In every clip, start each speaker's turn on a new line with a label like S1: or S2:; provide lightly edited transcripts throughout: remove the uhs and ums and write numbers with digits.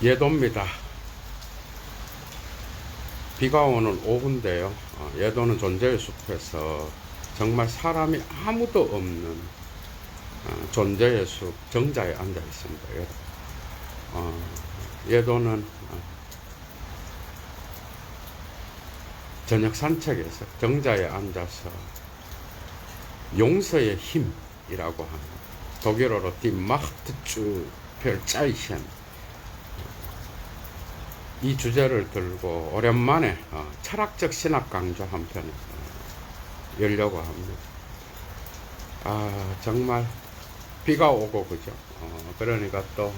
S1: 예도입니다. 비가 오는 오후인데요. 예도는 존재의 숲에서 정말 사람이 아무도 없는 존재의 숲 정자에 앉아 있습니다. 예도는 저녁 산책에서 정자에 앉아서 용서의 힘이라고 하는 독일어로 Die Macht zu Verzeichnen 이 주제를 들고 오랜만에 철학적 신학 강좌 한 편을 열려고 합니다. 정말 비가 오고 그죠. 그러니까 또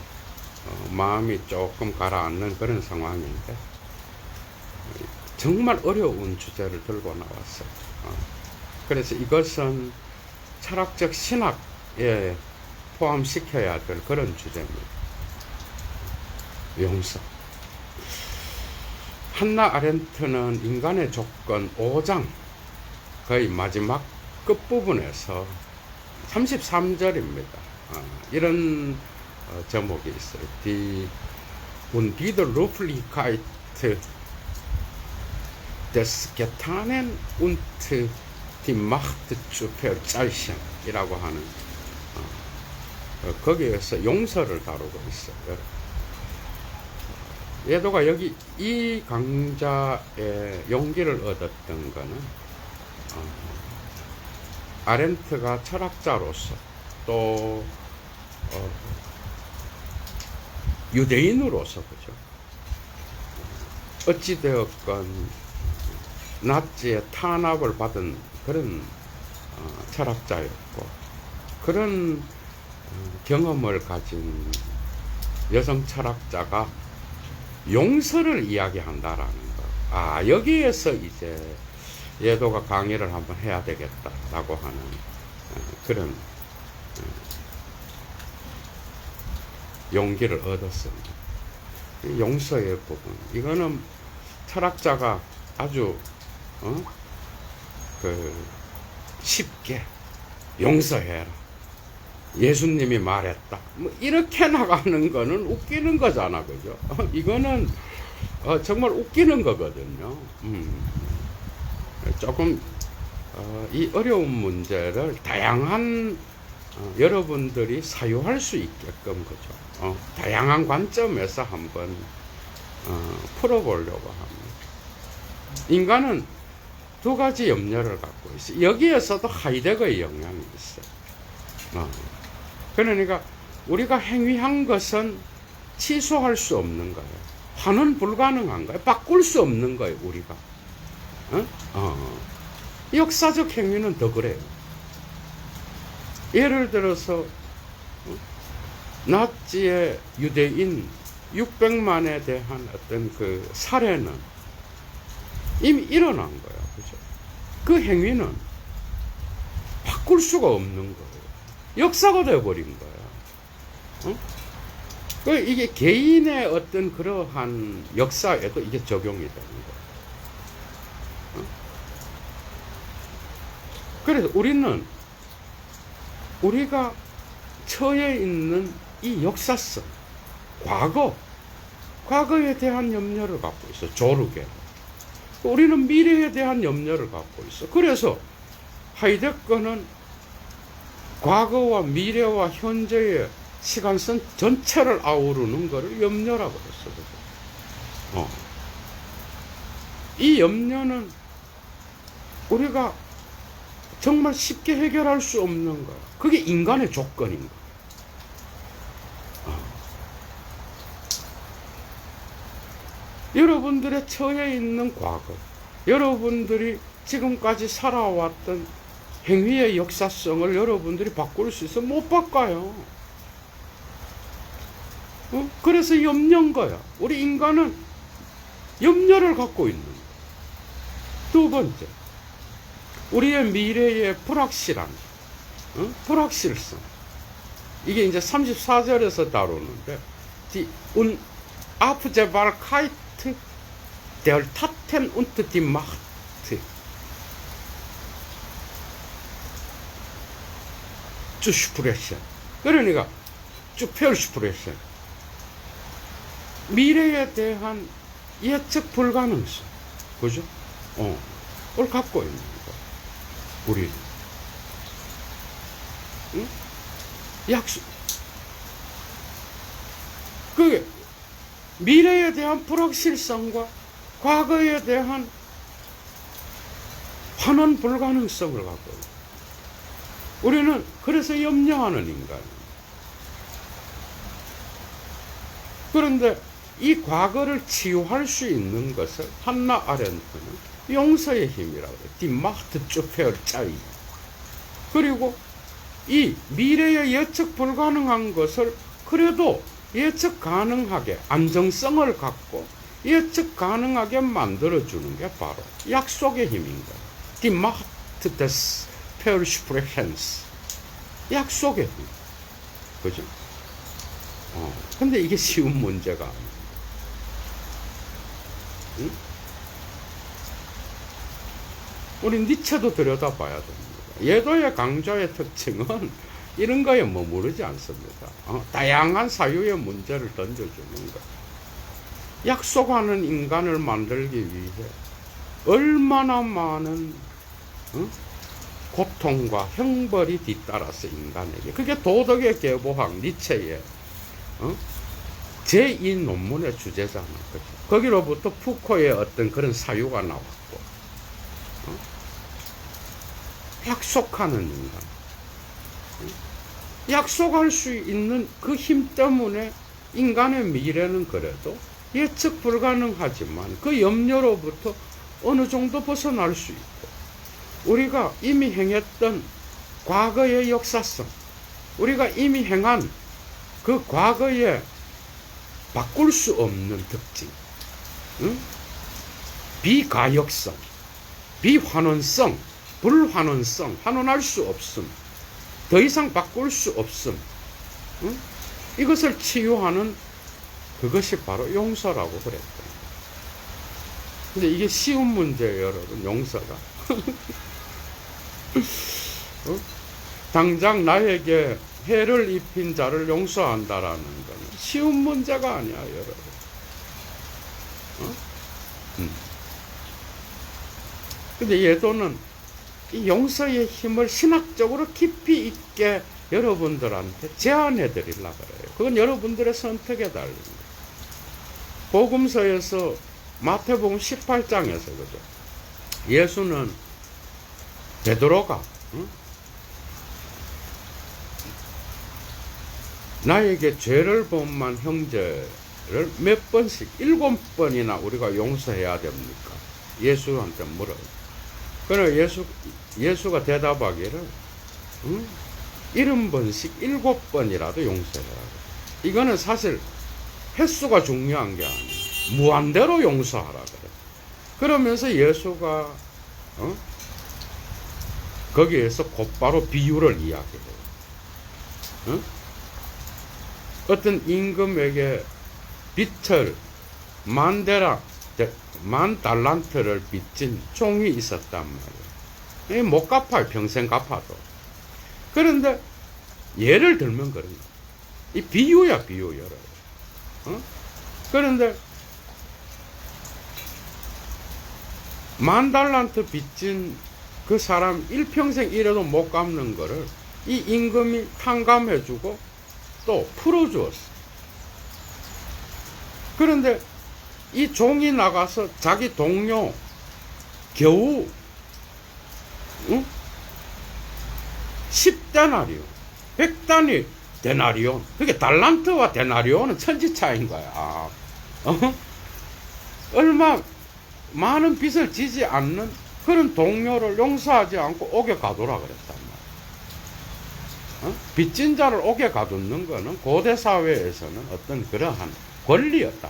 S1: 마음이 조금 가라앉는 그런 상황인데 정말 어려운 주제를 들고 나왔어요. 그래서 이것은 철학적 신학에 포함시켜야 될 그런 주제입니다. 용서. 한나 아렌트는 인간의 조건 5장 거의 마지막 끝부분에서 33절입니다. 이런 제목이 있어요. Die Unwiderruflichkeit des Getanen und die Macht zu verzeichnen 이라고 하는 거기에서 용서를 다루고 있어요. 예도가 여기 이 강좌에 용기를 얻었던 거는 아렌트가 철학자로서 또 유대인으로서 그죠. 어찌되었건 나치의 탄압을 받은 그런 철학자였고 그런 경험을 가진 여성 철학자가 용서를 이야기한다라는 거. 여기에서 이제 예도가 강의를 한번 해야 되겠다라고 하는 그런 용기를 얻었습니다. 용서의 부분. 이거는 철학자가 아주 쉽게 용서해라. 예수님이 말했다. 뭐 이렇게 나가는 거는 웃기는 거잖아, 그죠? 이거는 정말 웃기는 거거든요. 조금 이 어려운 문제를 다양한 여러분들이 사유할 수 있게끔 그죠? 다양한 관점에서 한번 풀어보려고 합니다. 인간은 두 가지 염려를 갖고 있어요. 여기에서도 하이데거의 영향이 있어요. 그러니까 우리가 행위한 것은 취소할 수 없는 거예요. 환원 불가능한 거예요. 바꿀 수 없는 거예요, 우리가. 역사적 행위는 더 그래요. 예를 들어서 나치의 유대인 600만에 대한 어떤 그 살해는 이미 일어난 거야, 그죠? 그 행위는 바꿀 수가 없는 거예요. 역사가 되어버린 거야. 이게 개인의 어떤 그러한 역사에도 이게 적용이 되는 거야. 그래서 우리가 처해 있는 이 역사성, 과거에 대한 염려를 갖고 있어. 조르게. 우리는 미래에 대한 염려를 갖고 있어. 그래서 하이데거는 과거와 미래와 현재의 시간선 전체를 아우르는 것을 염려라고 했어. 이 염려는 우리가 정말 쉽게 해결할 수 없는 거야. 그게 인간의 조건인 거야. 여러분들의 처해 있는 과거, 여러분들이 지금까지 살아왔던 행위의 역사성을 여러분들이 바꿀 수 있어? 못 바꿔요. 그래서 염려인 거야. 우리 인간은 염려를 갖고 있는 거야. 두 번째, 우리의 미래의 불확실함, 불확실성. 이게 이제 34절에서 다루는데, Die Unabsehbarkeit der Taten und die Macht. 슈프레션. 그러니까 슈페르슈프레션. 미래에 대한 예측 불가능성, 그죠? 그걸 갖고 있는 거, 우리는. 응? 약속. 그게 미래에 대한 불확실성과 과거에 대한 환원 불가능성을 갖고 있는. 우리는 그래서 염려하는 인간입니다. 그런데 이 과거를 치유할 수 있는 것을 한나 아렌트는 용서의 힘이라고 해요. Die Macht zur Verzeihung. 그리고 이 미래의 예측 불가능한 것을 그래도 예측 가능하게, 안정성을 갖고 예측 가능하게 만들어주는 게 바로 약속의 힘인 거예요. Die Macht des Versprechens. 약속의 힘. 그죠? 근데 이게 쉬운 문제가 아니에요. 응? 우리 니체도 들여다봐야 됩니다. 예도의 강조의 특징은 이런 거에 머무르지 않습니다. 다양한 사유의 문제를 던져주는 거. 약속하는 인간을 만들기 위해 얼마나 많은 고통과 형벌이 뒤따라서 인간에게. 그게 도덕의 계보학 니체의 제2 논문의 주제잖아. 그렇죠? 거기로부터 푸코의 어떤 그런 사유가 나왔고, 약속하는 인간. 약속할 수 있는 그 힘 때문에 인간의 미래는 그래도 예측 불가능하지만 그 염려로부터 어느 정도 벗어날 수 있고, 우리가 이미 행했던 과거의 역사성, 우리가 이미 행한 그 과거에 바꿀 수 없는 특징, 비가역성, 비환원성, 불환원성, 환원할 수 없음, 더 이상 바꿀 수 없음, 이것을 치유하는 그것이 바로 용서라고 그랬다. 근데 이게 쉬운 문제예요, 여러분. 용서가. 당장 나에게 해를 입힌 자를 용서한다라는 건 쉬운 문제가 아니야, 여러분. 근데 예도는 이 용서의 힘을 신학적으로 깊이 있게 여러분들한테 제안해 드리려고 그래요. 그건 여러분들의 선택에 달린 거예요. 복음서에서 마태복음 18장에서 그죠? 예수는 베드로가 나에게 죄를 범한 형제를 몇 번씩 7번이나 우리가 용서해야 됩니까? 예수한테 물어요. 그래 예수가 대답하기를 70번씩 7번이라도 용서해야 돼. 이거는 사실 횟수가 중요한 게 아니에요. 무한대로 용서하라 그래. 그러면서 예수가 거기에서 곧바로 비유를 이야기해요. 어떤 임금에게 빚을 만 달란트를 빚진 종이 있었단 말이에요. 못 갚아요. 평생 갚아도. 그런데 예를 들면 그런 거예요. 이 비유야, 비유, 여러분. 그런데 만 달란트 빚진 그 사람 일평생 일해도 못 갚는 거를 이 임금이 탕감해주고 또 풀어주었어. 그런데 이 종이 나가서 자기 동료 겨우 10데나리온, 100단위 데나리온. 그게 달란트와 데나리온은 천지 차이인 거야. 얼마 많은 빚을 지지 않는 그런 동료를 용서하지 않고 옥에 가두라 그랬단 말이야. 빚진 자를 옥에 가두는 거는 고대 사회에서는 어떤 그러한 권리였다.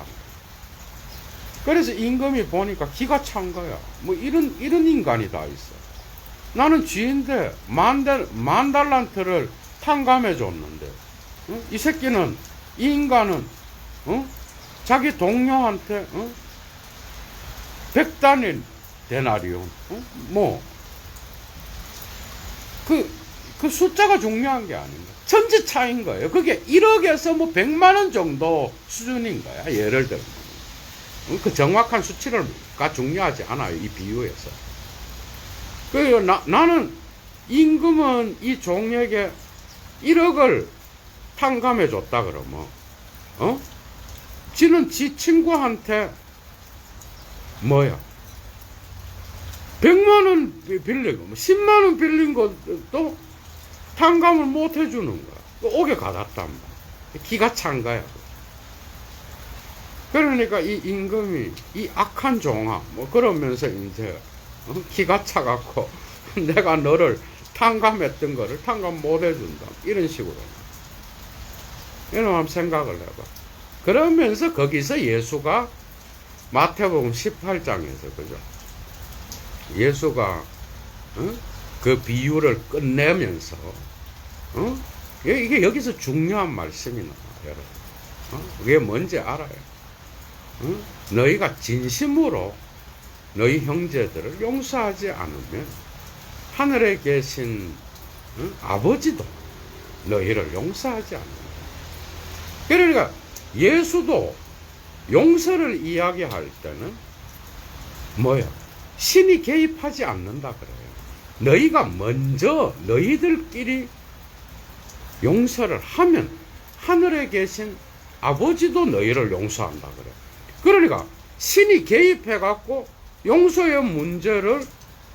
S1: 그래서 임금이 보니까 기가 찬 거야. 뭐 이런 인간이 다 있어. 나는 쥐인데 만 달란트를 탕감해 줬는데, 이 새끼는, 이 인간은, 자기 동료한테, 100단위 데나리온, 그 숫자가 중요한 게 아닌가. 천지 차이인 거예요. 그게 1억에서 뭐 100만 원 정도 수준인 거야. 예를 들면. 그 정확한 수치가 중요하지 않아요. 이 비유에서. 그래서 나는 임금은 이 종에게 1억을 탕감해 줬다 그러면, 지는 지 친구한테 뭐야? 100만 원 빌리고, 10만 원 빌린 것도 탕감을 못 해주는 거야. 옥에 가뒀단 말이야. 기가 찬 거야. 그러니까 이 임금이 이 악한 종아, 뭐 그러면서 이제, 기가 차갖고, 내가 너를 탕감했던 거를 탕감 못 해준다. 이런 식으로. 이런 한번 생각을 해봐. 그러면서 거기서 예수가 마태복음 18장에서, 그죠? 예수가, 그 비유를 끝내면서, 이게 여기서 중요한 말씀이 나와요, 여러분. 그게 뭔지 알아요? 너희가 진심으로 너희 형제들을 용서하지 않으면 하늘에 계신 아버지도 너희를 용서하지 않는다. 그러니까 예수도 용서를 이야기할 때는 뭐야? 신이 개입하지 않는다 그래요. 너희가 먼저 너희들끼리 용서를 하면 하늘에 계신 아버지도 너희를 용서한다 그래요. 그러니까 신이 개입해갖고 용서의 문제를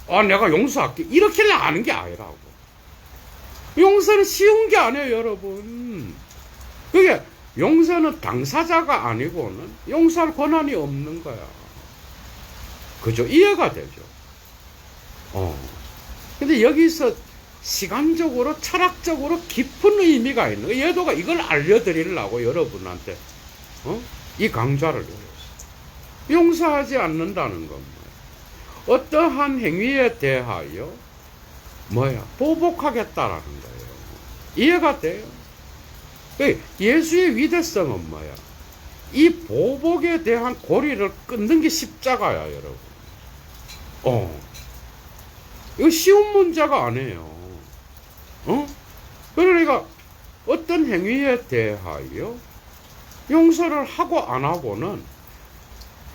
S1: 내가 용서할게 이렇게 하는 게 아니라고. 용서는 쉬운 게 아니에요, 여러분. 그게 용서는 당사자가 아니고는 용서할 권한이 없는 거야. 그죠? 이해가 되죠? 근데 여기서 시간적으로 철학적으로 깊은 의미가 있는 거예요. 예도가 이걸 알려드리려고 여러분한테 이 강좌를 열었어요. 용서하지 않는다는 건 뭐예요? 어떠한 행위에 대하여 보복하겠다라는 거예요. 이해가 돼요? 예수의 위대성은 뭐야? 이 보복에 대한 고리를 끊는 게 십자가야, 여러분. 이거 쉬운 문제가 아니에요. 그러니까 어떤 행위에 대하여 용서를 하고 안 하고는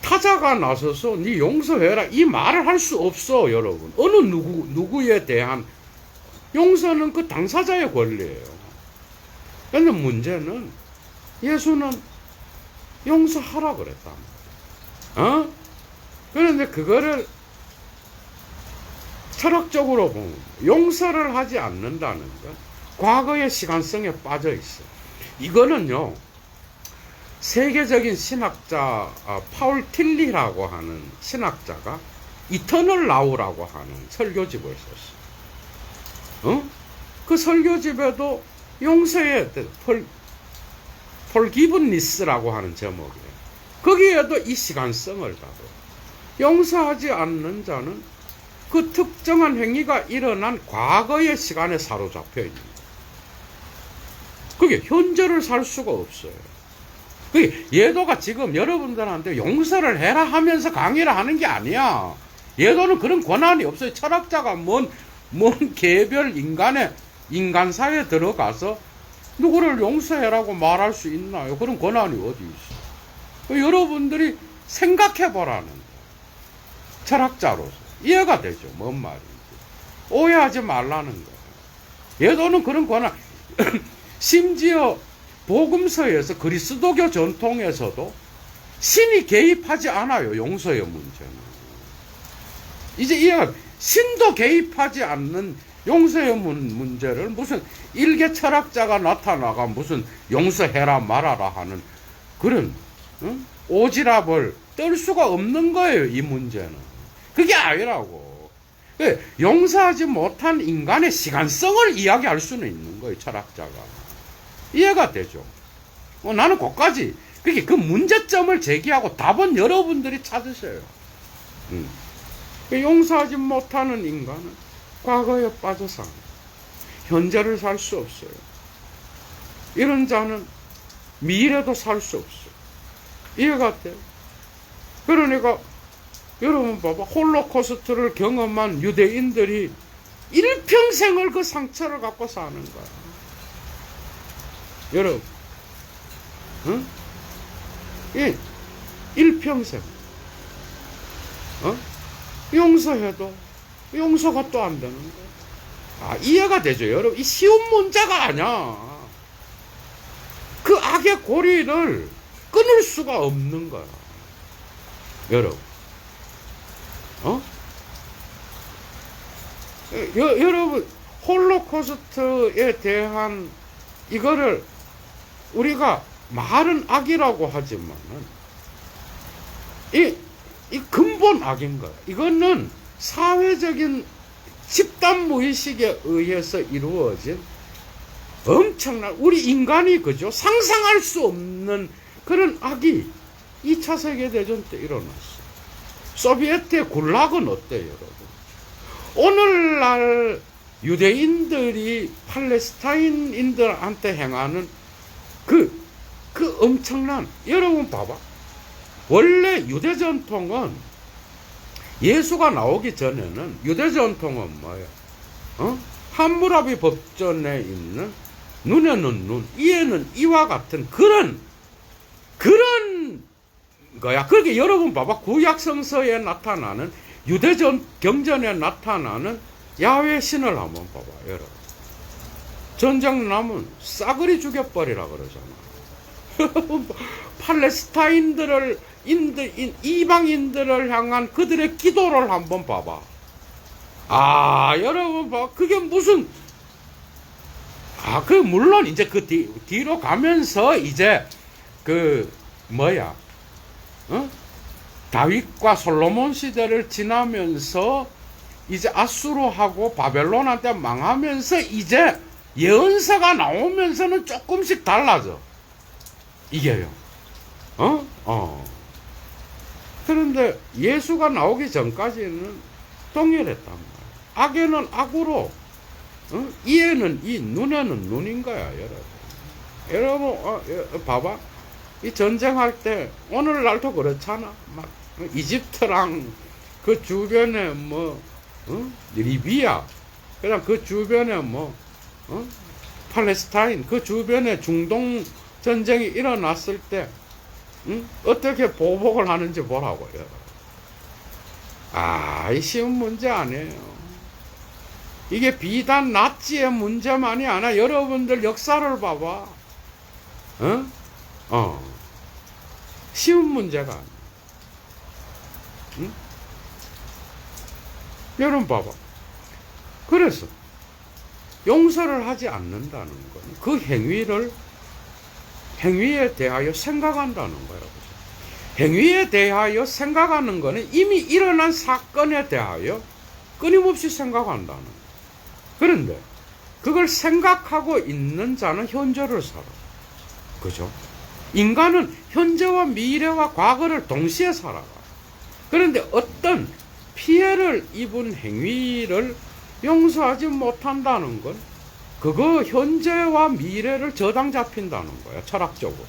S1: 타자가 나서서 네 용서해라 이 말을 할 수 없어, 여러분. 어느 누구에 대한 용서는 그 당사자의 권리예요. 그런데 문제는 예수는 용서하라 그랬단 말이에요. 그런데 그거를 철학적으로 보면 용서를 하지 않는다는 건 과거의 시간성에 빠져 있어. 이거는요, 세계적인 신학자 파울 틸리라고 하는 신학자가 이터널 라우라고 하는 설교집을 썼어. 그 설교집에도 용서의 forgiveness라고 하는 제목이에요. 거기에도 이 시간성을 다뤄. 용서하지 않는 자는 그 특정한 행위가 일어난 과거의 시간에 사로잡혀 있는 거예요. 그게 현재를 살 수가 없어요. 그게 예도가 지금 여러분들한테 용서를 해라 하면서 강의를 하는 게 아니야. 예도는 그런 권한이 없어요. 철학자가 뭔 개별 인간사에 들어가서 누구를 용서해라고 말할 수 있나요? 그런 권한이 어디 있어? 여러분들이 생각해 보라는 거예요. 철학자로서. 이해가 되죠? 뭔 말인지. 오해하지 말라는 거예요. 예도는 그런 권한, 심지어 복음서에서 그리스도교 전통에서도 신이 개입하지 않아요. 용서의 문제는. 이제 이해가, 신도 개입하지 않는 용서의 문제를 무슨 일개 철학자가 나타나가 무슨 용서해라 말아라 하는 그런 오지랖을 떨 수가 없는 거예요. 이 문제는. 그게 아니라고. 용서하지 못한 인간의 시간성을 이야기할 수는 있는 거예요. 철학자가. 이해가 되죠? 나는 그까지. 그 문제점을 제기하고 답은 여러분들이 찾으셔요. 용서하지 못하는 인간은 과거에 빠져 삽니다. 현재를 살 수 없어요. 이런 자는 미래도 살 수 없어요. 이해가 돼요? 그러니까 여러분 봐봐. 홀로코스트를 경험한 유대인들이 일평생을 그 상처를 갖고 사는 거야. 여러분, 응? 예, 일평생, 용서해도 용서가 또 안 되는 거야. 아, 이해가 되죠, 여러분? 이 쉬운 문제가 아니야. 그 악의 고리를 끊을 수가 없는 거야, 여러분. 여러분, 홀로코스트에 대한 이거를 우리가 말은 악이라고 하지만은 이 근본 악인 거야. 이거는 사회적인 집단 무의식에 의해서 이루어진 엄청난, 우리 인간이 그죠? 상상할 수 없는 그런 악이 2차 세계대전 때 일어났어. 소비에트의 굴락은 어때요, 여러분? 오늘날 유대인들이 팔레스타인인들한테 행하는 그 엄청난, 여러분 봐봐. 원래 유대 전통은, 예수가 나오기 전에는 유대 전통은 뭐예요? 함무라비 법전에 있는 눈에는 눈, 이에는 이와 같은 그런 거야. 그렇게 여러분 봐봐. 구약 성서에 나타나는, 유대 경전에 나타나는 야훼 신을 한번 봐봐, 여러분. 전쟁 나면 싸그리 죽여버리라 그러잖아. 팔레스타인들을, 이방인들을 향한 그들의 기도를 한번 봐봐. 아, 여러분 봐. 그게 무슨, 물론 이제 그 뒤로 가면서 이제 다윗과 솔로몬 시대를 지나면서 이제 아수르하고 바벨론한테 망하면서 이제 예언서가 나오면서는 조금씩 달라져. 이게요. 그런데 예수가 나오기 전까지는 동일했단 말이야. 악에는 악으로, 이에는 이, 눈에는 눈인 거야, 여러분. 여러분, 봐봐. 이 전쟁할 때, 오늘날도 그렇잖아. 막, 이집트랑 그 주변에 리비아, 그다음 그 주변에 팔레스타인, 그 주변에 중동 전쟁이 일어났을 때, 어떻게 보복을 하는지 보라고요. 이 쉬운 문제 아니에요. 이게 비단 나치의 문제만이 아니라 여러분들 역사를 봐봐. 쉬운 문제가 아니야. 여러분 봐봐. 그래서 용서를 하지 않는다는 건 그 행위에 대하여 생각한다는 거라고. 행위에 대하여 생각하는 것은 이미 일어난 사건에 대하여 끊임없이 생각한다는 거예요. 그런데 그걸 생각하고 있는 자는 현재를 살아. 그죠? 인간은 현재와 미래와 과거를 동시에 살아가. 그런데 어떤 피해를 입은 행위를 용서하지 못한다는 건 그거 현재와 미래를 저당 잡힌다는 거야, 철학적으로.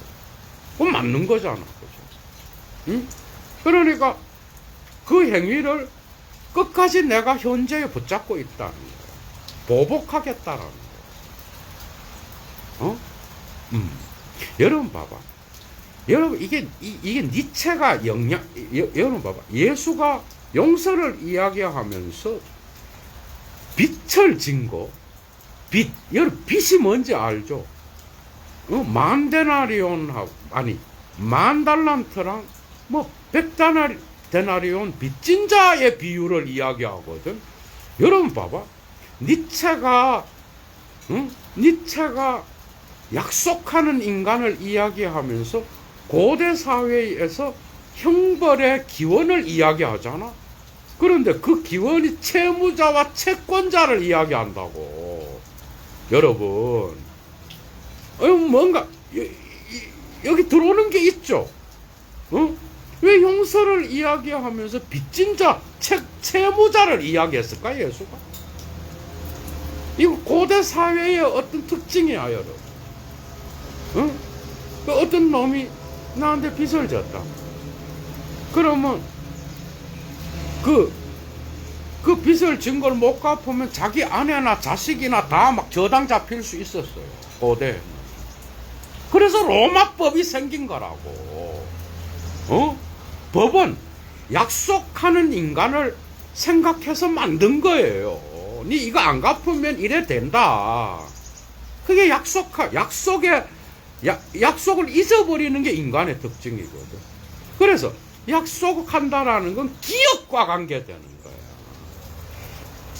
S1: 그건 맞는 거잖아. 그죠? 그러니까 그 행위를 끝까지 내가 현재에 붙잡고 있다는 거야. 보복하겠다라는 거야. 여러분 봐봐. 여러분 이게 니체가 여러분 봐봐. 예수가 용서를 이야기하면서 빛을 진 거, 여러분 빛이 뭔지 알죠? 만 달란트랑 100데나리온 빚진 자의 비유를 이야기하거든. 여러분 봐봐. 니체가 약속하는 인간을 이야기하면서 고대 사회에서 형벌의 기원을 이야기하잖아. 그런데 그 기원이 채무자와 채권자를 이야기한다고. 여러분, 뭔가 여기 들어오는 게 있죠. 왜 용서를 이야기하면서 빚진 자, 채무자를 이야기했을까, 예수가? 이거 고대 사회의 어떤 특징이야, 여러분. 어떤 놈이 나한테 빚을 졌다. 그러면 그 빚을 진 걸 못 갚으면 자기 아내나 자식이나 다 막 저당 잡힐 수 있었어요, 고대. 그래서 로마법이 생긴 거라고. 법은 약속하는 인간을 생각해서 만든 거예요. 니 이거 안 갚으면 이래 된다. 그게 약속을 잊어버리는 게 인간의 특징이거든. 그래서 약속한다라는 건 기억과 관계되는 거야.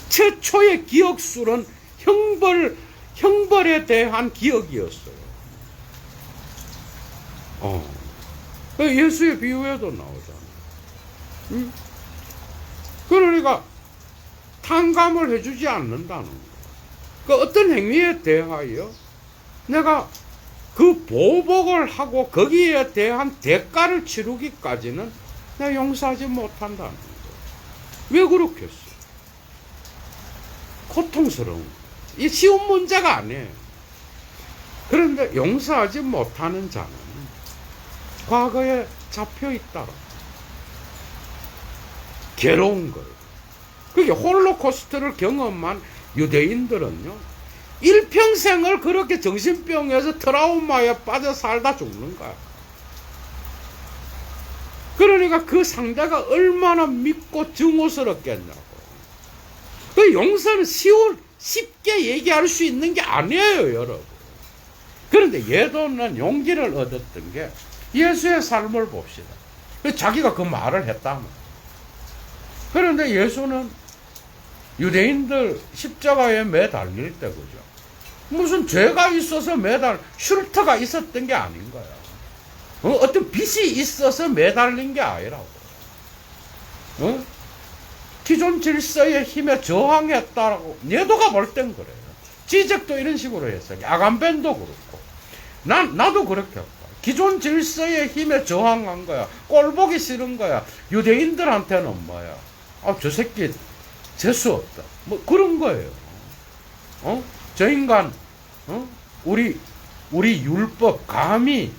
S1: 최초의 기억술은 형벌에 대한 기억이었어요. 예수의 비유에도 나오잖아. 응? 그러니까 탕감을 해주지 않는다는 거야. 그 어떤 행위에 대하여 내가 그 보복을 하고 거기에 대한 대가를 치르기까지는 내가 용서하지 못한다는 거야. 왜 그렇겠어? 고통스러운 거야. 이 쉬운 문제가 아니에요. 그런데 용서하지 못하는 자는 과거에 잡혀 있다라. 괴로운 거예요. 그게 홀로코스트를 경험한 유대인들은요, 일평생을 그렇게 정신병에서 트라우마에 빠져 살다 죽는 거야. 그러니까 그 상대가 얼마나 믿고 증오스럽겠냐고. 그 용서는 쉽게 얘기할 수 있는 게 아니에요, 여러분. 그런데 예도는 용기를 얻었던 게 예수의 삶을 봅시다. 자기가 그 말을 했다면. 그런데 예수는 유대인들 십자가에 매달릴 때, 그죠? 무슨 죄가 있어서 슐터가 있었던 게 아닌 거야. 어떤 빚이 있어서 매달린 게 아니라고. 기존 질서의 힘에 저항했다라고 예도가 볼 땐 그래요. 지적도 이런 식으로 했어요. 아간벤도 그렇고. 나도 그렇게 했고. 기존 질서의 힘에 저항한 거야. 꼴보기 싫은 거야. 유대인들한테는 뭐야? 저 새끼 재수 없다. 뭐 그런 거예요. 저 인간, 우리 율법, 감히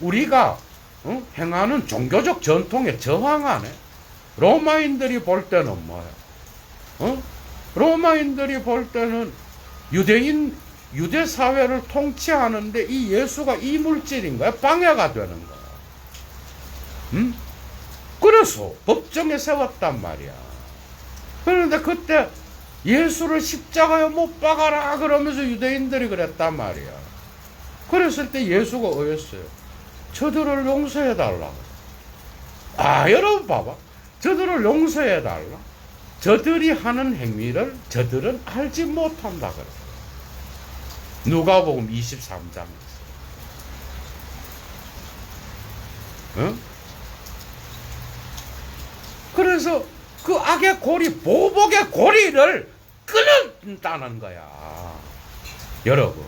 S1: 우리가 행하는 종교적 전통에 저항하네. 로마인들이 볼 때는 뭐야? 로마인들이 볼 때는 유대 사회를 통치하는데 이 예수가 이물질인 거야. 방해가 되는 거야. 그래서 법정에 세웠단 말이야. 그런데 그때 예수를 십자가에 못 박아라 그러면서 유대인들이 그랬단 말이야. 그랬을 때 예수가 어였어요. 저들을 용서해달라. 여러분 봐봐. 저들을 용서해달라. 저들이 하는 행위를 저들은 알지 못한다 그래. 누가복음 23장에서. 그래서 그 악의 고리, 보복의 고리를 끊는다는 거야. 여러분,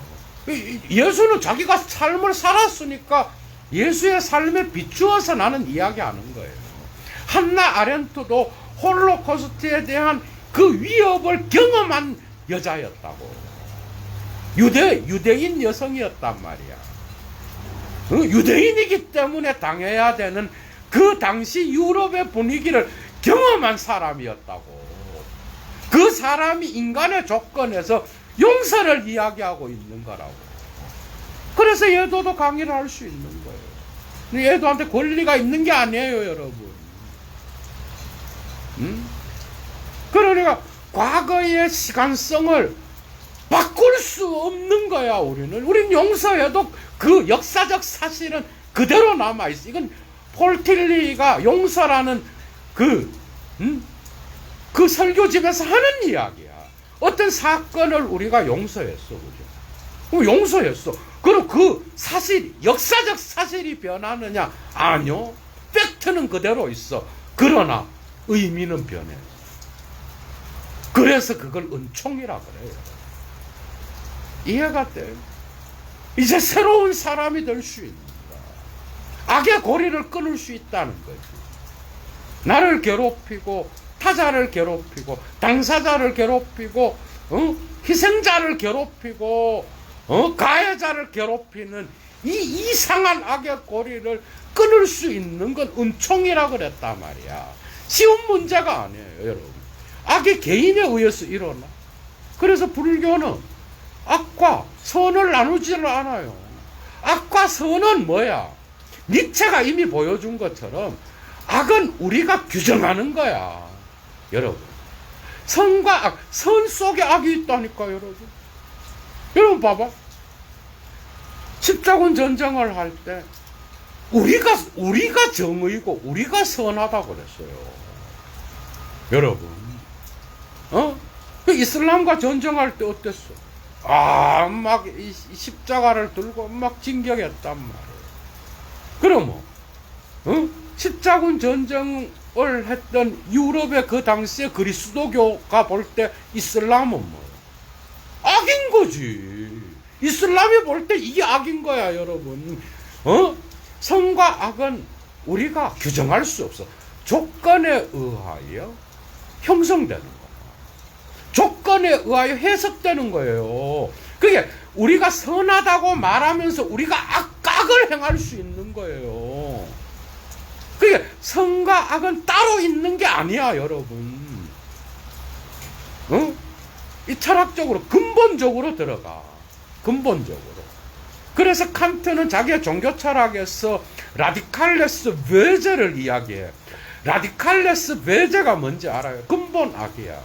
S1: 예수는 자기가 삶을 살았으니까 예수의 삶에 비추어서 나는 이야기하는 거예요. 한나 아렌트도 홀로코스트에 대한 그 위협을 경험한 여자였다고. 유대인 여성이었단 말이야. 유대인이기 때문에 당해야 되는 그 당시 유럽의 분위기를 경험한 사람이었다고. 그 사람이 인간의 조건에서 용서를 이야기하고 있는 거라고. 그래서 예도도 강의를 할 수 있는 거예요. 예도한테 권리가 있는 게 아니에요, 여러분. 그러니까 과거의 시간성을 바꿀 수 없는 거야, 우리는 용서해도 그 역사적 사실은 그대로 남아있어. 이건 폴틸리가 용서라는 그 설교집에서 하는 이야기야. 어떤 사건을 우리가 용서했어, 그죠? 용서했어. 그럼 그 사실, 역사적 사실이 변하느냐? 아니요. 팩트는 그대로 있어. 그러나 의미는 변해. 그래서 그걸 은총이라 그래요. 이해가 돼? 이제 새로운 사람이 될 수 있는 거야. 악의 고리를 끊을 수 있다는 거지. 나를 괴롭히고 타자를 괴롭히고 당사자를 괴롭히고 희생자를 괴롭히고 가해자를 괴롭히는 이 이상한 악의 고리를 끊을 수 있는 건 은총이라 그랬단 말이야. 쉬운 문제가 아니에요, 여러분. 악이 개인에 의해서 일어나. 그래서 불교는 악과 선을 나누지를 않아요. 악과 악과 선은 뭐야? 니체가 이미 보여준 것처럼 악은 우리가 규정하는 거야. 여러분. 선과 악, 선 속에 악이 있다니까, 여러분. 여러분 봐봐. 십자군 전쟁을 할 때 우리가 정의고 우리가 선하다고 그랬어요. 여러분. 그 이슬람과 전쟁할 때 어땠어? 막 십자가를 들고 막 진격했단 말이에요. 그러면 십자군 전쟁을 했던 유럽의 그 당시에 그리스도교가 볼 때 이슬람은 뭐야? 악인 거지. 이슬람이 볼 때 이게 악인 거야, 여러분. 선과 악은 우리가 규정할 수 없어. 조건에 의하여 형성되는 거야. 조건에 의하여 해석되는 거예요. 그게 우리가 선하다고 말하면서 우리가 악을 행할 수 있는 거예요. 그게 선과 악은 따로 있는 게 아니야, 여러분. 이 철학적으로 근본적으로 들어가. 근본적으로. 그래서 칸트는 자기의 종교 철학에서 라디칼레스 베제를 이야기해. 라디칼레스 베제가 뭔지 알아요? 근본 악이야.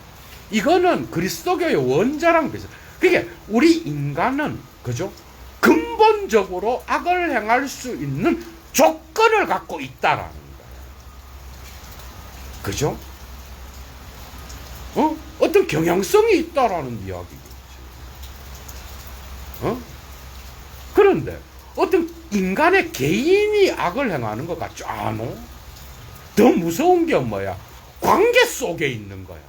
S1: 이거는 그리스도교의 원자랑 비슷해. 그게 우리 인간은, 그죠? 근본적으로 악을 행할 수 있는 조건을 갖고 있다라는 거야. 그죠? 어떤 경향성이 있다라는 이야기겠지. 그런데 어떤 인간의 개인이 악을 행하는 것 같지 않아? 더 무서운 게 뭐야? 관계 속에 있는 거야.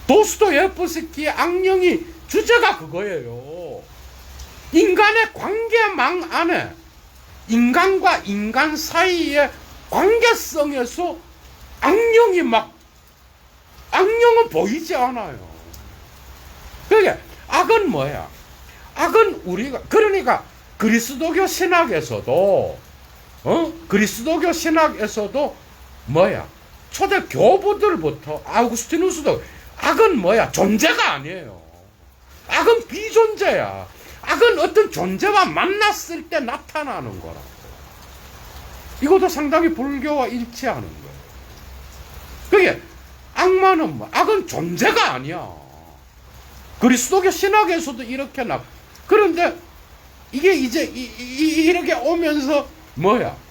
S1: 도스토예프스키의 악령이 주제가 그거예요. 인간의 관계망 안에, 인간과 인간 사이의 관계성에서 악령은 보이지 않아요. 그게 악은 뭐야? 악은 우리가, 그러니까 그리스도교 신학에서도 뭐야? 초대 교부들부터 아우구스티누스도 악은 뭐야? 존재가 아니에요. 악은 비존재야. 악은 어떤 존재와 만났을 때 나타나는 거라고. 이것도 상당히 불교와 일치하는 거예요. 그게 악마는 뭐? 악은 존재가 아니야. 그리스도교 신학에서도 이렇게 그런데 이게 이제 이렇게 오면서 뭐야?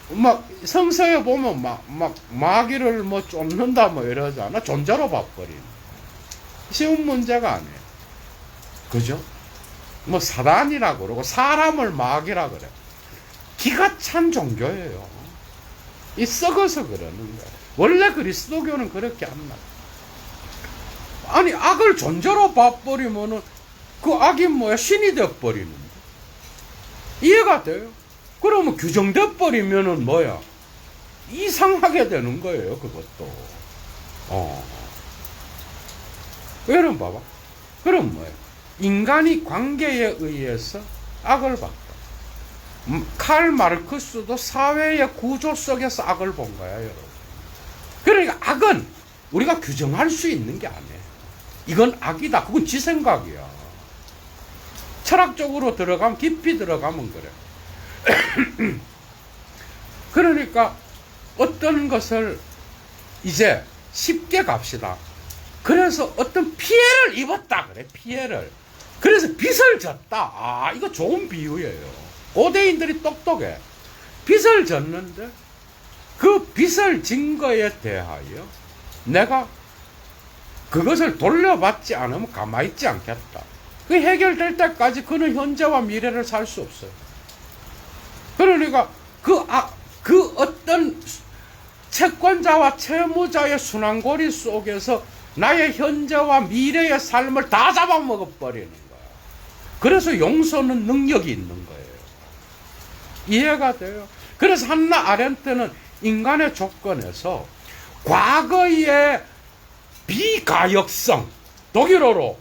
S1: 막 성서에 보면 막 마귀를 뭐 쫓는다 뭐 이러잖아. 존재로 봐버리는. 쉬운 문제가 아니에요. 그죠? 뭐 사단이라고 그러고 사람을 마귀라 그래. 기가 찬 종교예요. 이 썩어서 그러는 거야. 원래 그리스도교는 그렇게 안 나. 아니 악을 존재로 봐버리면은 그 악이 뭐야? 신이 되어버리는데. 이해가 돼요? 그러면 규정돼 버리면은 뭐야? 이상하게 되는 거예요, 그것도. 여러분 봐봐. 그럼 뭐야? 인간이 관계에 의해서 악을 봤다. 칼 마르크스도 사회의 구조 속에서 악을 본 거야, 여러분. 그러니까 악은 우리가 규정할 수 있는 게 아니에요. 이건 악이다. 그건 지 생각이야. 철학적으로 들어가면, 깊이 들어가면 그래. 그러니까 어떤 것을 이제 쉽게 갑시다. 그래서 어떤 피해를 입었다 그래. 피해를. 그래서 빚을 졌다. 이거 좋은 비유예요. 고대인들이 똑똑해. 빚을 졌는데 그 빚을 진 거에 대하여 내가 그것을 돌려받지 않으면 가만히 있지 않겠다. 그 해결될 때까지 그는 현재와 미래를 살 수 없어요. 그러니까 그 어떤 채권자와 채무자의 순환고리 속에서 나의 현재와 미래의 삶을 다 잡아먹어버리는 거야. 그래서 용서는 능력이 있는 거예요. 이해가 돼요? 그래서 한나 아렌트는 인간의 조건에서 과거의 비가역성, 독일어로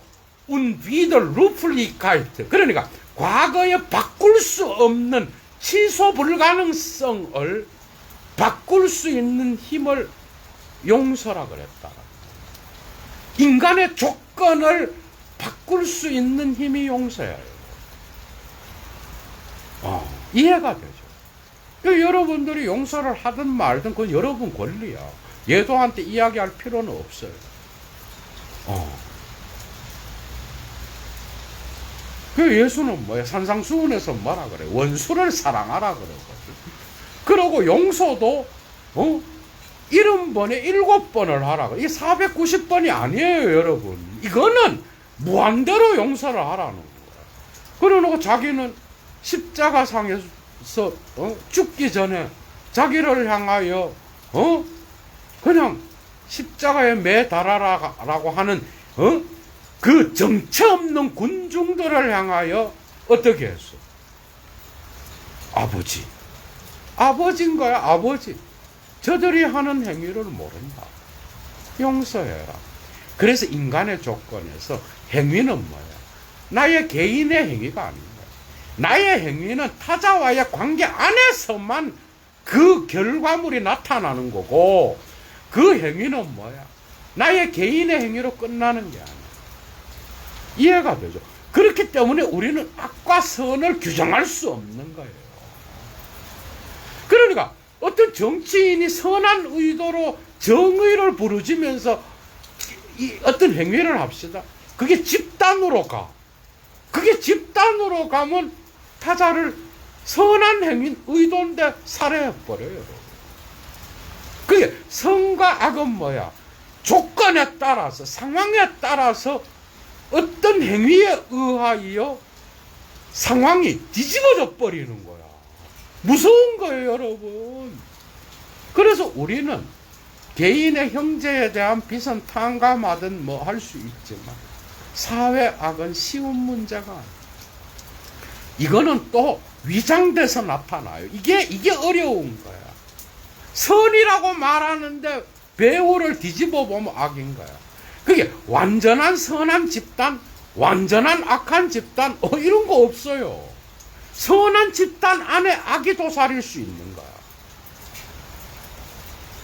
S1: unwiderruflichkeit, 그러니까 과거에 바꿀 수 없는 취소 불가능성을 바꿀 수 있는 힘을 용서라 그랬다. 인간의 조건을 바꿀 수 있는 힘이 용서예요. 이해가 되죠. 그 여러분들이 용서를 하든 말든 그건 여러분 권리야. 예도한테 이야기할 필요는 없어요. 그 예수는 뭐야? 산상수훈에서 뭐라 그래? 원수를 사랑하라 그러거든. 그러고 용서도 70번에 7번을 하라 그래. 이게 490번이 아니에요, 여러분. 이거는 무한대로 용서를 하라는 거야. 그러고 자기는 십자가상에서 죽기 전에 자기를 향하여 그냥 십자가에 매달아라라고 하는 그 정체 없는 군중들을 향하여 어떻게 했어? 아버지인 거야, 아버지. 저들이 하는 행위를 모른다. 용서해라. 그래서 인간의 조건에서 행위는 뭐야? 나의 개인의 행위가 아닌 거야. 나의 행위는 타자와의 관계 안에서만 그 결과물이 나타나는 거고, 그 행위는 뭐야? 나의 개인의 행위로 끝나는 게 아니야. 이해가 되죠? 그렇기 때문에 우리는 악과 선을 규정할 수 없는 거예요. 그러니까 어떤 정치인이 선한 의도로 정의를 부르짖으면서 어떤 행위를 합시다. 그게 집단으로 가. 그게 집단으로 가면 타자를 선한 행위, 의도인데 살해해버려요. 그게 선과 악은 뭐야? 조건에 따라서, 상황에 따라서 어떤 행위에 의하여 상황이 뒤집어져 버리는 거야. 무서운 거예요, 여러분. 그래서 우리는 개인의 형제에 대한 빚은 탕감하든 뭐 할 수 있지만 사회악은 쉬운 문제가 아니에요. 이거는 또 위장돼서 나타나요. 이게 어려운 거야. 선이라고 말하는데 배후를 뒤집어 보면 악인 거야. 그게 완전한 선한 집단, 완전한 악한 집단, 이런 거 없어요. 선한 집단 안에 악이 도사릴 수 있는 거야.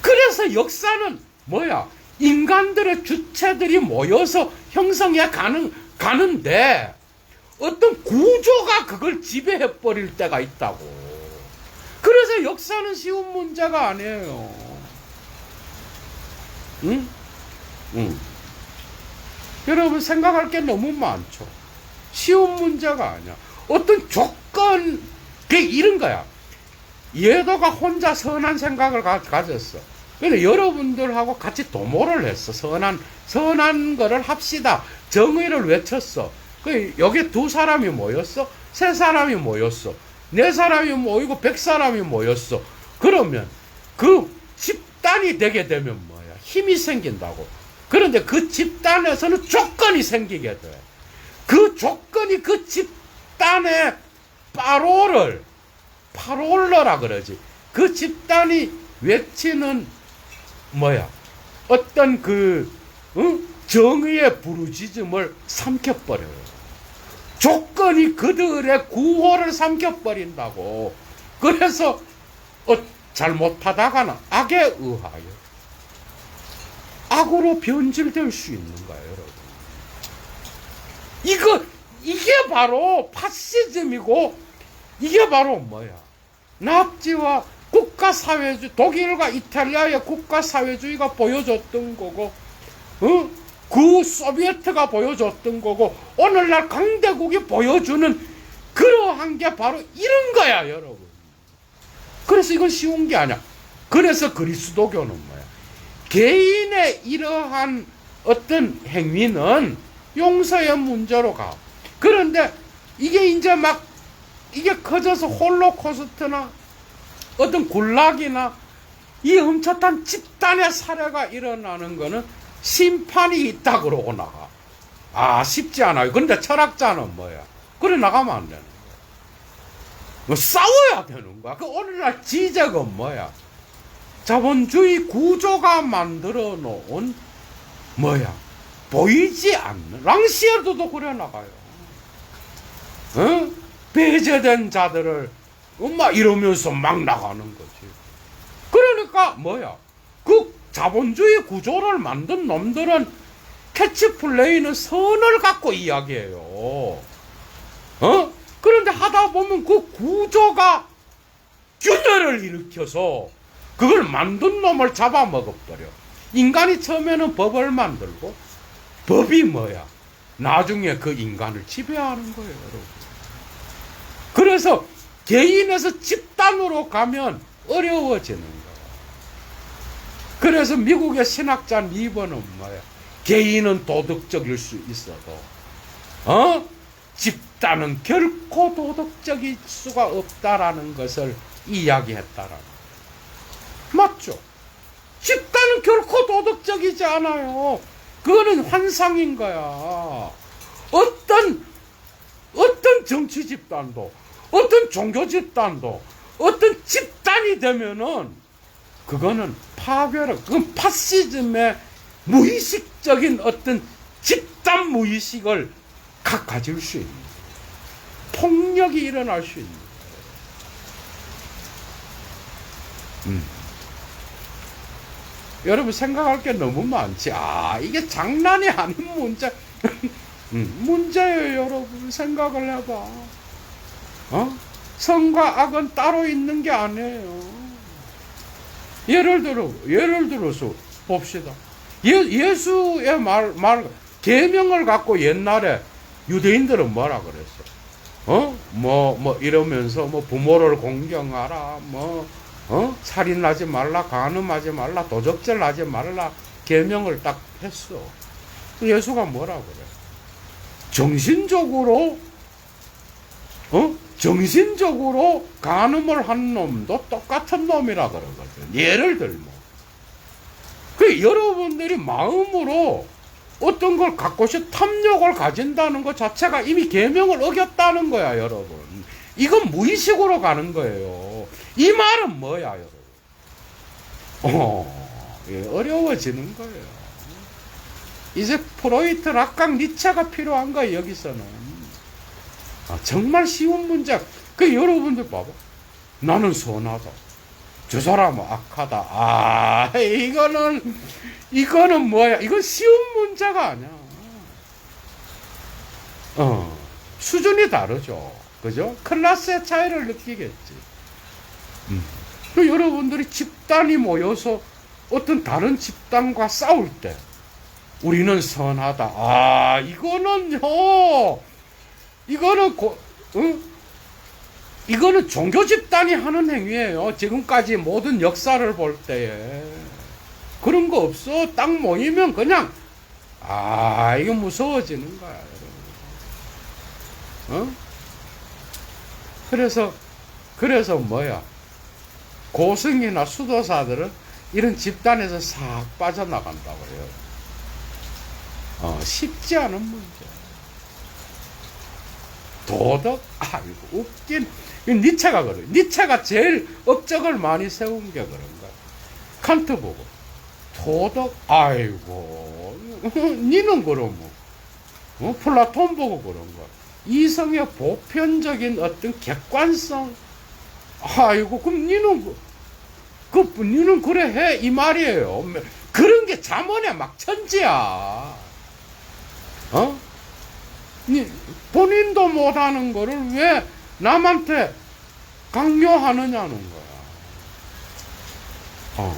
S1: 그래서 역사는 뭐야? 인간들의 주체들이 모여서 형성해 가는데 어떤 구조가 그걸 지배해버릴 때가 있다고. 그래서 역사는 쉬운 문제가 아니에요. 응? 여러분 생각할 게 너무 많죠. 쉬운 문제가 아니야. 어떤 조건, 그게 이런 거야. 예도가 혼자 선한 생각을 가졌어. 근데 여러분들하고 같이 도모를 했어. 선한 거를 합시다. 정의를 외쳤어. 여기 2사람이 모였어? 3사람이 모였어. 4사람이 모이고 100사람이 모였어. 그러면 그 집단이 되게 되면 뭐야? 힘이 생긴다고. 그런데 그 집단에서는 조건이 생기게 돼. 그 조건이 그 집단의 파롤러라 그러지. 그 집단이 외치는 뭐야? 어떤 정의의 부르짖음을 삼켜버려요. 조건이 그들의 구호를 삼켜버린다고. 그래서 잘못하다가는 악에 의하여 악으로 변질될 수 있는 거예요, 여러분. 이게 바로 파시즘이고, 이게 바로 뭐야? 나치와 국가사회주의, 독일과 이탈리아의 국가사회주의가 보여줬던 거고, 그 소비에트가 보여줬던 거고, 오늘날 강대국이 보여주는 그러한 게 바로 이런 거야, 여러분. 그래서 이건 쉬운 게 아니야. 그래서 그리스도교는 뭐야? 개인의 이러한 어떤 행위는 용서의 문제로 가. 그런데 이게 이제 이게 커져서 홀로코스트나 어떤 굴락이나 이 훔쳤던 집단의 사례가 일어나는 거는 심판이 있다 그러고 나가. 쉽지 않아요. 근데 철학자는 뭐야? 그래 나가면 안 되는 거야. 싸워야 되는 거야. 오늘날 지적은 뭐야? 자본주의 구조가 만들어 놓은 뭐야? 보이지 않는, 랑시에르도 그래 나가요. 배제된 자들을 이러면서 막 나가는 거지. 그러니까 뭐야? 그 자본주의 구조를 만든 놈들은 캐치플레이는 선을 갖고 이야기해요. 그런데 하다 보면 그 구조가 균열을 일으켜서 그걸 만든 놈을 잡아먹어버려. 인간이 처음에는 법을 만들고 법이 뭐야? 나중에 그 인간을 지배하는 거예요, 여러분. 그래서 개인에서 집단으로 가면 어려워지는 거예요. 그래서 미국의 신학자 리버는 뭐야? 개인은 도덕적일 수 있어도 집단은 결코 도덕적일 수가 없다라는 것을 이야기했다라는. 맞죠? 집단은 결코 도덕적이지 않아요. 그거는 환상인 거야. 어떤 정치 집단도, 어떤 종교 집단도, 어떤 집단이 되면은 그거는 그건 파시즘의 무의식적인 어떤 집단 무의식을 가질 수 있는, 폭력이 일어날 수 있는. 여러분 생각할 게 너무 많지. 이게 장난이 아닌 문제. 문제예요, 여러분. 생각을 해봐. 선과 악은 따로 있는 게 아니에요. 예를 들어서 봅시다. 예수의 계명을 갖고 옛날에 유대인들은 뭐라 그랬어? 이러면서 부모를 공경하라, 살인하지 말라, 간음하지 말라, 도적질하지 말라, 계명을 딱 했어. 예수가 뭐라 그래? 정신적으로 간음을 한 놈도 똑같은 놈이라 그러거든. 예를 들면. 여러분들이 마음으로 어떤 걸 갖고 탐욕을 가진다는 것 자체가 이미 계명을 어겼다는 거야, 여러분. 이건 무의식으로 가는 거예요. 이 말은 뭐야, 여러분? 어려워지는 거예요. 이제 프로이트, 락강, 니체가 필요한 거예요, 여기서는. 정말 쉬운 문제. 여러분들 봐봐. 나는 선하다. 저 사람은 악하다. 이거는 뭐야? 이건 쉬운 문제가 아니야. 수준이 다르죠. 그죠? 클래스의 차이를 느끼겠지. 여러분들이 집단이 모여서 어떤 다른 집단과 싸울 때 우리는 선하다. 이거는 종교 집단이 하는 행위예요. 지금까지 모든 역사를 볼 때에. 그런 거 없어. 딱 모이면 그냥, 이거 무서워지는 거야, 여러분. 그래서 뭐야. 고승이나 수도사들은 이런 집단에서 싹 빠져나간다고 그래요. 쉽지 않은 문제. 도덕? 웃긴. 니체가 그래. 니체가 제일 업적을 많이 세운 게 그런 거야. 칸트 보고. 도덕? 니는 그러면. 플라톤 보고 그런 거야. 이성의 보편적인 어떤 객관성? 그럼 니는 그래 해. 이 말이에요. 그런 게 자문에 막 천지야. 본인도 못하는 거를 왜 남한테 강요하느냐는 거야.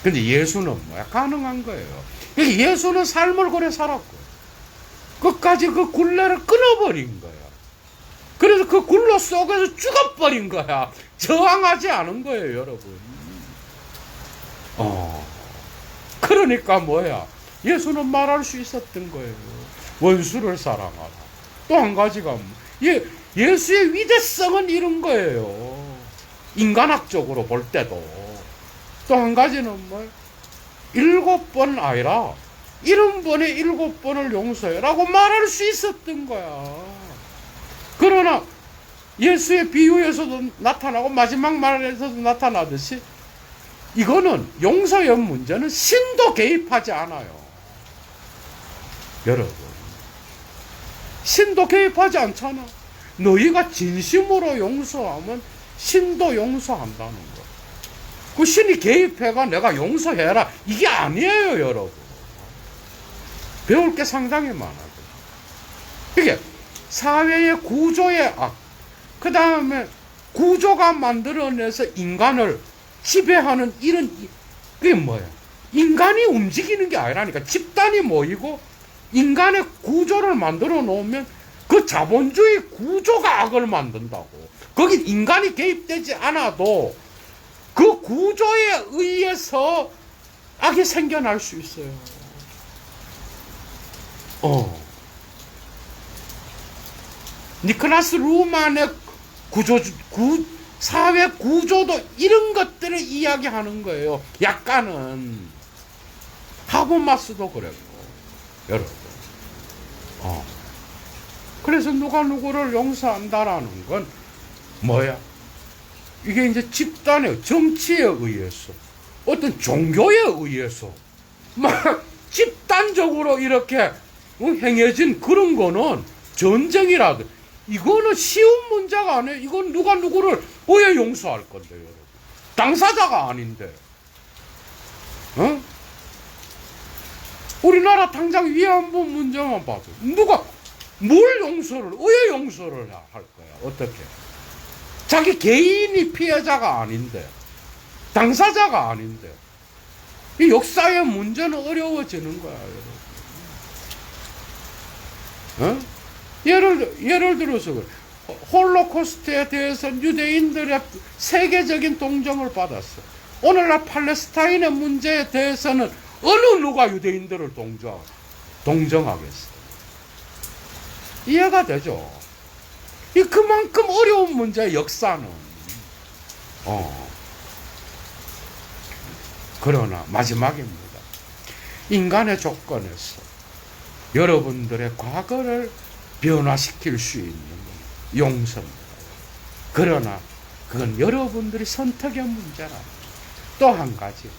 S1: 근데 예수는 뭐야? 가능한 거예요. 예수는 삶을 그래 살았고, 끝까지 그 굴레를 끊어버린 거야. 그래서 그 굴러 속에서 죽어버린 거야. 저항하지 않은 거예요, 여러분. 그러니까 뭐야? 예수는 말할 수 있었던 거예요. 원수를 사랑하라. 또 한 가지가 예수의 위대성은 이런 거예요. 인간학적으로 볼 때도. 또 한 가지는 7번 아니라 70번에 7번을 용서해라고 말할 수 있었던 거야. 그러나 예수의 비유에서도 나타나고 마지막 말에서도 나타나듯이 이거는 용서의 문제는 신도 개입하지 않아요. 여러분, 신도 개입하지 않잖아. 너희가 진심으로 용서하면 신도 용서한다는 거. 그 신이 개입해가 내가 용서해라, 이게 아니에요, 여러분. 배울 게 상당히 많아요. 이게 사회의 구조의 악, 그 다음에 구조가 만들어내서 인간을 지배하는 이런, 그게 뭐야? 인간이 움직이는 게 아니라니까. 집단이 모이고 인간의 구조를 만들어 놓으면 그 자본주의 구조가 악을 만든다고. 거기 인간이 개입되지 않아도 그 구조에 의해서 악이 생겨날 수 있어요. 니콜라스 루만의 사회 구조도 이런 것들을 이야기하는 거예요. 약간은 하버마스도 그랬고, 여러분. 그래서 누가 누구를 용서한다라는 건 뭐야? 이게 이제 집단의 정치에 의해서, 어떤 종교에 의해서 막 집단적으로 이렇게 행해진 그런 거는 전쟁이라도, 이거는 쉬운 문제가 아니에요. 이건 누가 누구를 왜 용서할 건데요, 여러분? 당사자가 아닌데. 우리나라 당장 위안부 문제만 봐도 누가 뭘 용서를, 왜 용서를 할 거야? 어떻게? 자기 개인이 피해자가 아닌데, 당사자가 아닌데, 이 역사의 문제는 어려워지는 거야, 여러분. 예를 들어서 홀로코스트에 대해서 유대인들의 세계적인 동정을 받았어. 오늘날 팔레스타인의 문제에 대해서는 어느 누가 유대인들을 동정하겠어? 이해가 되죠? 이 그만큼 어려운 문제의 역사는. 그러나 마지막입니다. 인간의 조건에서 여러분들의 과거를 변화시킬 수 있는 용서입니다. 그러나 그건 여러분들이 선택의 문제라. 또 한 가지,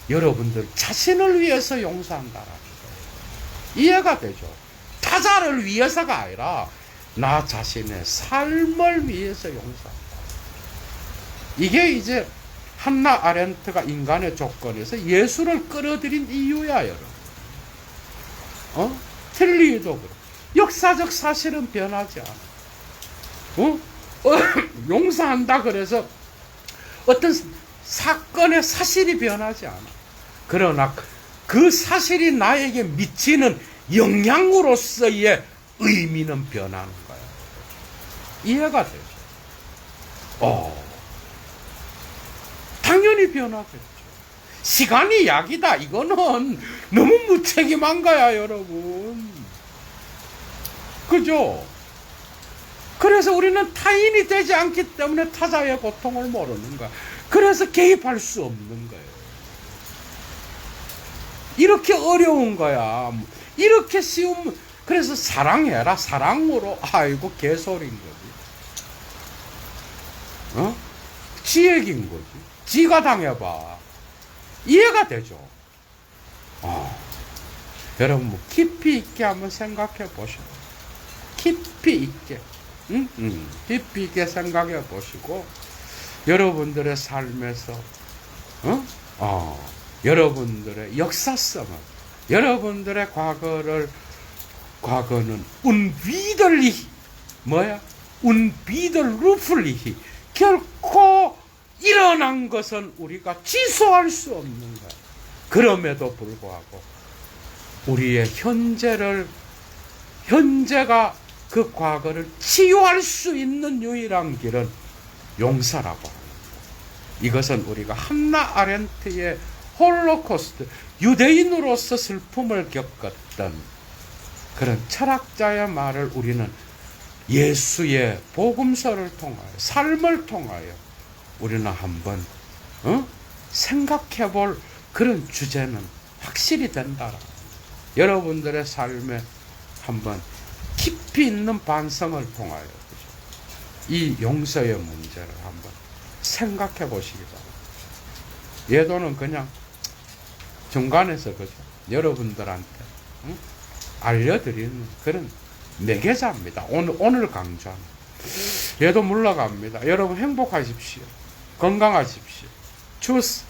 S1: 여러분들 자신을 위해서 용서한다라는 거예요. 이해가 되죠? 타자를 위해서가 아니라 나 자신의 삶을 위해서 용서한다. 이게 이제 한나 아렌트가 인간의 조건에서 예수를 끌어들인 이유야, 여러분. 틸리도 그래. 역사적 사실은 변하지 않아. 용서한다 그래서 어떤 사건의 사실이 변하지 않아. 그러나 그 사실이 나에게 미치는 영향으로서의 의미는 변하는 거야. 이해가 되죠? 당연히 변하겠죠. 시간이 약이다. 이거는 너무 무책임한 거야, 여러분. 그죠? 그래서 우리는 타인이 되지 않기 때문에 타자의 고통을 모르는 거야. 그래서 개입할 수 없는 거예요. 이렇게 어려운 거야. 이렇게 쉬운, 그래서 사랑해라. 사랑으로, 아이고, 개소리인 거지. 지 얘기인 거지. 지가 당해봐. 이해가 되죠? 여러분, 뭐 깊이 있게 한번 생각해 보시고, 깊이 있게, 깊이 있게 생각해 보시고, 여러분들의 삶에서, 여러분들의 역사성을, 여러분들의 과거는 unwiderlich, unwiderruflich, 결코 일어난 것은 우리가 취소할 수 없는 거야. 그럼에도 불구하고 우리의 현재가 그 과거를 치유할 수 있는 유일한 길은 용서라고 합니다. 이것은 우리가 한나 아렌트의 홀로코스트, 유대인으로서 슬픔을 겪었던 그런 철학자의 말을 우리는 예수의 복음서를 통하여, 삶을 통하여 우리는 한번 생각해 볼 그런 주제는 확실히 된다. 여러분들의 삶에 한번 깊이 있는 반성을 통하여 이 용서의 문제를 한번 생각해 보시기 바랍니다. 예도는 그냥 중간에서 그죠? 여러분들한테 알려드리는 그런 매개자입니다. 오늘 강좌는. 얘도 물러갑니다. 여러분 행복하십시오. 건강하십시오. 주스